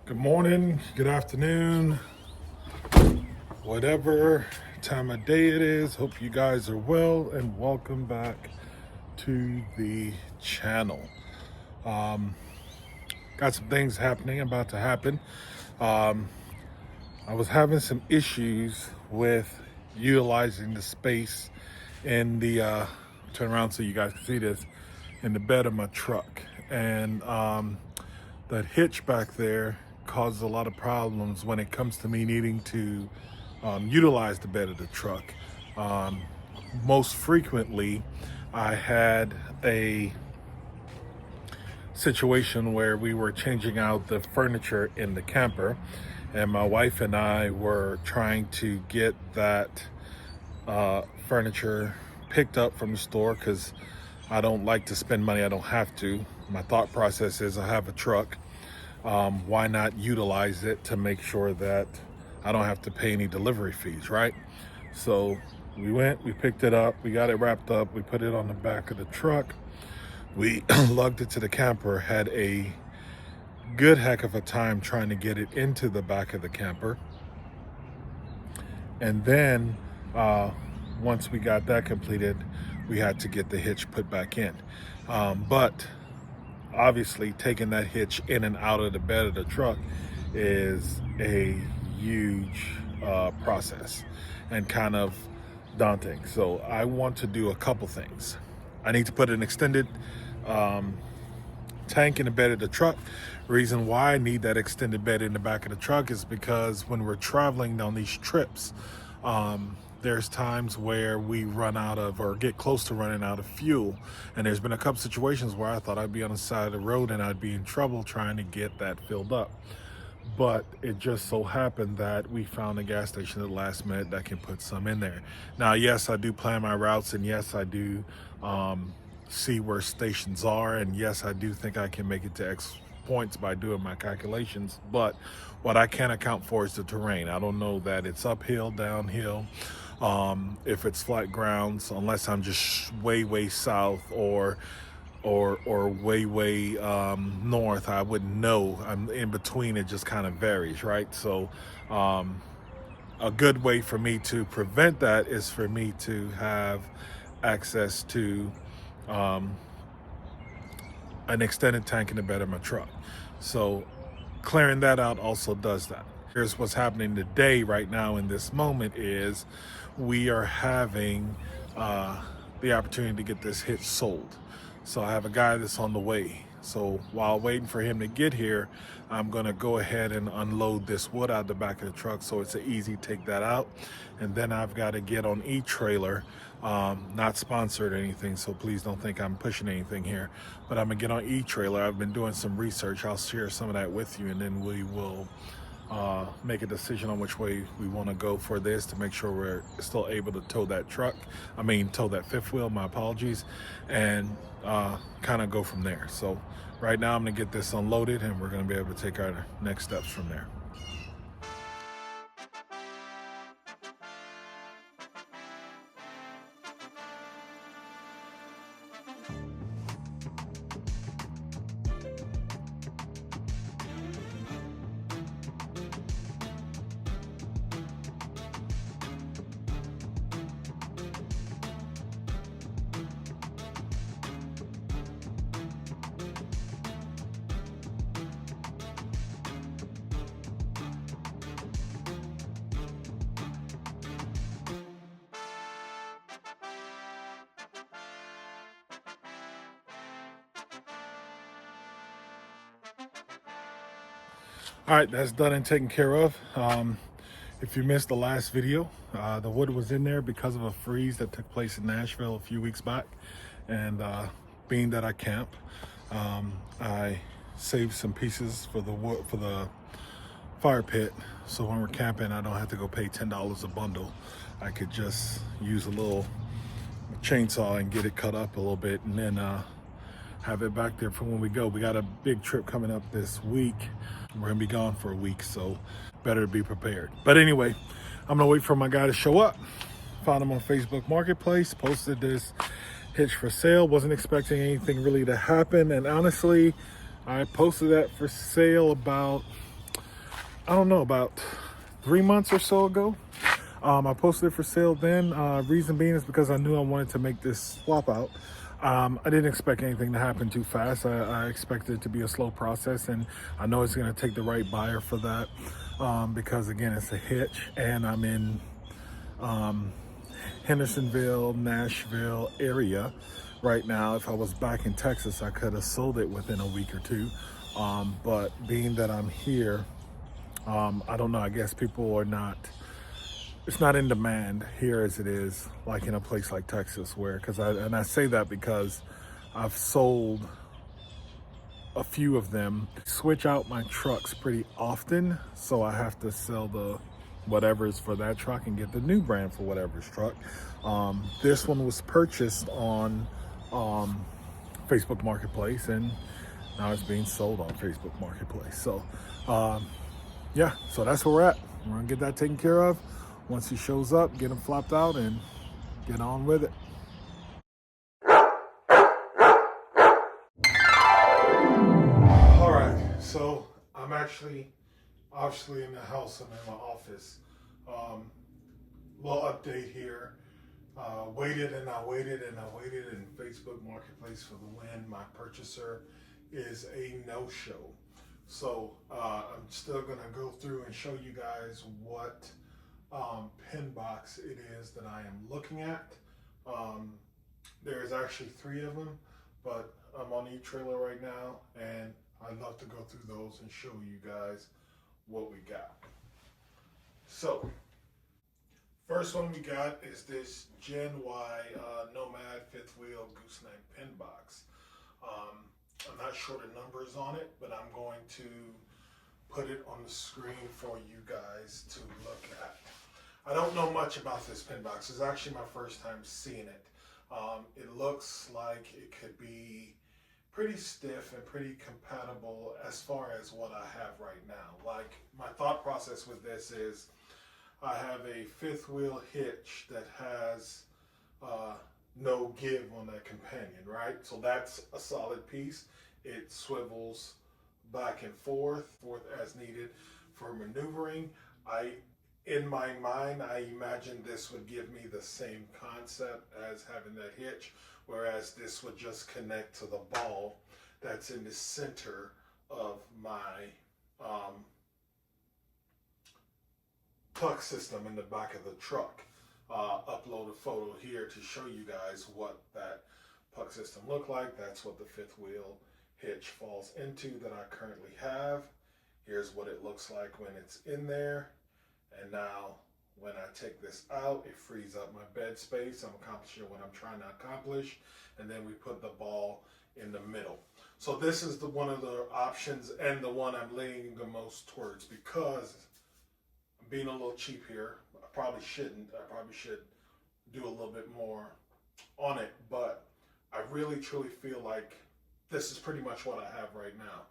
Good morning, good afternoon, whatever time of day it is. Hope you guys are well and welcome back to the channel. Got some things happening, about to happen. I was having some issues with utilizing the space in the, turn around so you guys can see this, in the bed of my truck. And that hitch back there causes a lot of problems when it comes to me needing to utilize the bed of the truck. Most frequently, I had a situation where we were changing out the furniture in the camper, and my wife and I were trying to get that furniture picked up from the store because I don't like to spend money I don't have to. My thought process is I have a truck. Why not utilize it to make sure that I don't have to pay any delivery fees, right? So we went, we picked it up, we got it wrapped up, we put it on the back of the truck. We lugged it to the camper, had a good heck of a time trying to get it into the back of the camper. And then once we got that completed, we had to get the hitch put back in. But obviously taking that hitch in and out of the bed of the truck is a huge process and kind of daunting. So I want to do a couple things. I need to put an extended tank in the bed of the truck. Reason why I need that extended bed in the back of the truck is because when we're traveling on these trips, there's times where we run out of or get close to running out of fuel. And there's been a couple situations where I thought I'd be on the side of the road and I'd be in trouble trying to get that filled up. But it just so happened that we found a gas station at the last minute that can put some in there. Now, yes, I do plan my routes, and yes, I do see where stations are, and yes, I do think I can make it to X points by doing my calculations. But what I can't account for is the terrain. I don't know that it's uphill, downhill, if it's flat grounds, unless I'm just way south or way north. I wouldn't know. I'm in between. It just kind of varies, right? So a good way for me to prevent that is for me to have access to an extended tank in the bed of my truck. So clearing that out also does that. Here's what's happening today right now in this moment is we are having the opportunity to get this hitch sold. So I have a guy that's on the way. So while waiting for him to get here, I'm gonna go ahead and unload this wood out the back of the truck so it's an easy take that out. And then I've got to get on eTrailer, not sponsored or anything, so please don't think I'm pushing anything here. But I'm gonna get on eTrailer. I've been doing some research. I'll share some of that with you, and then we will make a decision on which way we want to go for this to make sure we're still able to tow that tow that fifth wheel, my apologies, and kind of go from there. So right now I'm gonna get this unloaded and we're gonna be able to take our next steps from there. All right, that's done and taken care of. If you missed the last video, the wood was in there because of a freeze that took place in Nashville a few weeks back. And being that I camp, I saved some pieces for the wood, for the fire pit. So when we're camping, I don't have to go pay $10 a bundle. I could just use a little chainsaw and get it cut up a little bit, and then have it back there for when we go. We got a big trip coming up this week. We're gonna be gone for a week, so better be prepared. But anyway, I'm gonna wait for my guy to show up. Found him on Facebook Marketplace, posted this hitch for sale. Wasn't expecting anything really to happen, and honestly, I posted that for sale about I don't know, about 3 months or so ago. I posted it for sale then. Reason being is because I knew I wanted to make this swap out. I didn't expect anything to happen too fast. I expected it to be a slow process, and I know it's going to take the right buyer for that, because again, it's a hitch, and I'm in Hendersonville, Nashville area right now. If I was back in Texas, I could have sold it within a week or two. But being that I'm here, I don't know. I guess people are not. It's not in demand here as it is, like in a place like Texas, where I say that because I've sold a few of them. Switch out my trucks pretty often, so I have to sell the whatever's for that truck and get the new brand for whatever's truck. This one was purchased on Facebook Marketplace, and now it's being sold on Facebook Marketplace. So yeah, so that's where we're at. We're gonna get that taken care of. Once he shows up, get him flopped out and get on with it. All right, so I'm actually obviously in the house. I'm in my office. Little update here. Waited and I waited and I waited, and Facebook Marketplace for the win. My purchaser is a no-show. So I'm still gonna go through and show you guys what pin box it is that I am looking at. There's actually 3 of them, but I'm on eTrailer right now, and I'd love to go through those and show you guys what we got. So, first one we got is this Gen Y Nomad 5th wheel gooseneck pin box. I'm not sure the numbers on it, but I'm going to put it on the screen for you guys to look at. I don't know much about this pin box. It's actually my first time seeing it. It looks like it could be pretty stiff and pretty compatible as far as what I have right now. Like, my thought process with this is I have a 5th wheel hitch that has no give on that companion, right? So that's a solid piece. It swivels back and forth as needed for maneuvering. In my mind, I imagine this would give me the same concept as having that hitch, whereas this would just connect to the ball that's in the center of my puck system in the back of the truck. Upload a photo here to show you guys what that puck system looked like. That's what the 5th wheel hitch falls into that I currently have. Here's what it looks like when it's in there. And now when I take this out, it frees up my bed space. I'm accomplishing what I'm trying to accomplish. And then we put the ball in the middle. So this is one of the options, and the one I'm leaning the most towards, because I'm being a little cheap here. I probably shouldn't. I probably should do a little bit more on it, but I really truly feel like this is pretty much what I have right now.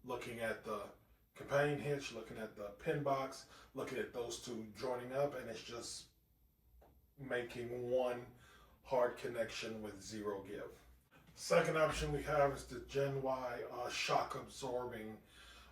Looking at the companion hitch, looking at the pin box, looking at those two joining up, and it's just making one hard connection with 0 give. Second option we have is the Gen Y shock absorbing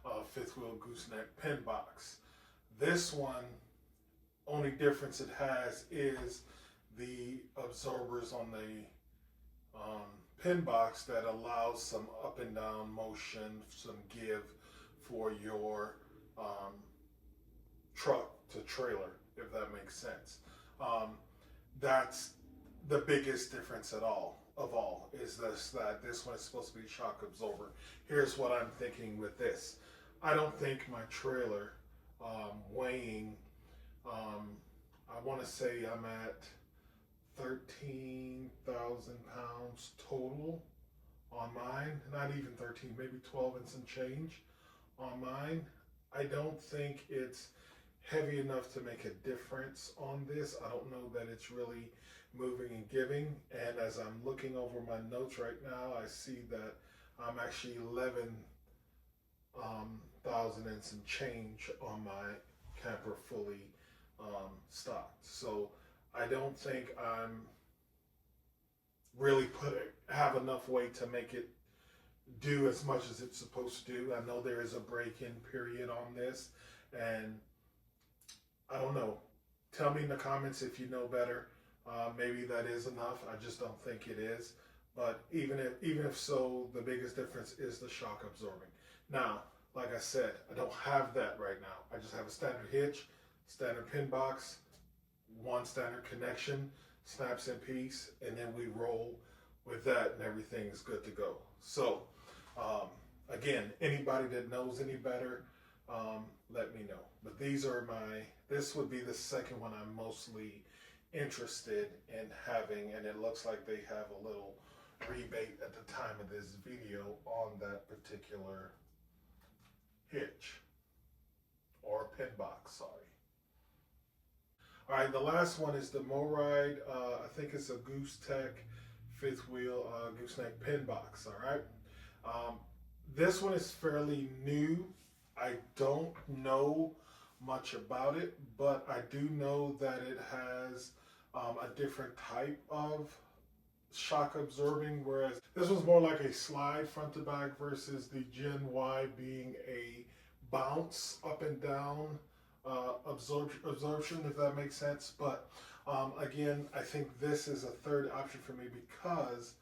5th wheel gooseneck pin box. This one, only difference it has is the absorbers on the pin box that allows some up and down motion, some give for your truck to trailer, if that makes sense. That's the biggest difference of all, is that this one is supposed to be shock absorber. Here's what I'm thinking with this. I don't think my trailer weighing, I want to say I'm at 13,000 pounds total on mine. Not even 13, maybe 12 and some change on mine. I don't think it's heavy enough to make a difference on this. I don't know that it's really moving and giving. And as I'm looking over my notes right now, I see that I'm actually 11,000 and some change on my camper fully stocked. So I don't think I'm really have enough weight to make it do as much as it's supposed to do. I know there is a break-in period on this, And I don't know. Tell me in the comments if you know better. Maybe that is enough. I just don't think it is. But even if so, the biggest difference is the shock absorbing. Now, like I said, I don't have that right now. I just have a standard hitch, standard pin box, one standard connection, snaps in piece, and then we roll with that and everything is good to go. So, again, anybody that knows any better, let me know. But this would be the second one I'm mostly interested in having, and it looks like they have a little rebate at the time of this video on that particular hitch or pin box, sorry. All right, the last one is the MoRide. I think it's a Gooseneck fifth wheel Gooseneck pin box. All right, this one is fairly new. I don't know much about it, but I do know that it has a different type of shock absorbing, whereas this was more like a slide front to back versus the Gen Y being a bounce up and down absorption, if that makes sense. But again, I think this is a third option for me because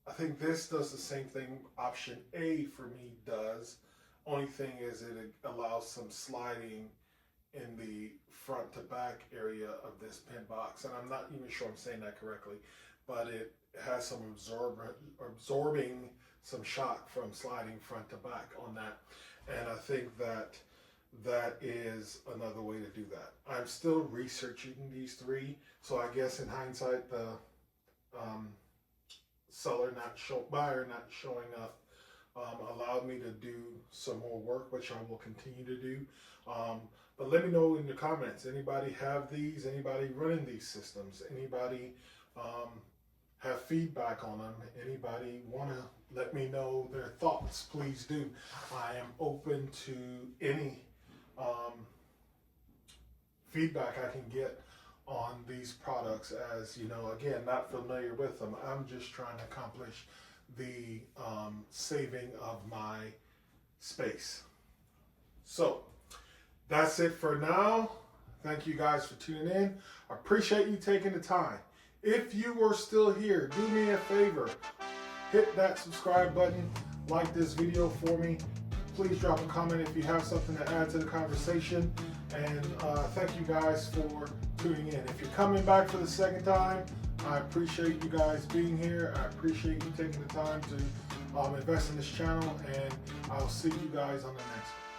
I think this does the same thing option A for me does. Only thing is it allows some sliding in the front to back area of this pin box, and I'm not even sure I'm saying that correctly, but it has some absorbing some shock from sliding front to back on that, and I think that is another way to do that. I'm still researching these three, so I guess in hindsight the buyer not showing up allowed me to do some more work, which I will continue to do. But let me know in the comments, anybody have these, anybody running these systems, anybody have feedback on them, anybody want to let me know their thoughts, please do. I am open to any feedback I can get on these products, as you know, again, not familiar with them. I'm just trying to accomplish the saving of my space. So that's it for now. Thank you guys for tuning in. I appreciate you taking the time. If you are still here, do me a favor, hit that subscribe button, like this video for me. Please drop a comment if you have something to add to the conversation. And thank you guys for tuning in. If you're coming back for the second time, I appreciate you guys being here. I appreciate you taking the time to invest in this channel, and I'll see you guys on the next one.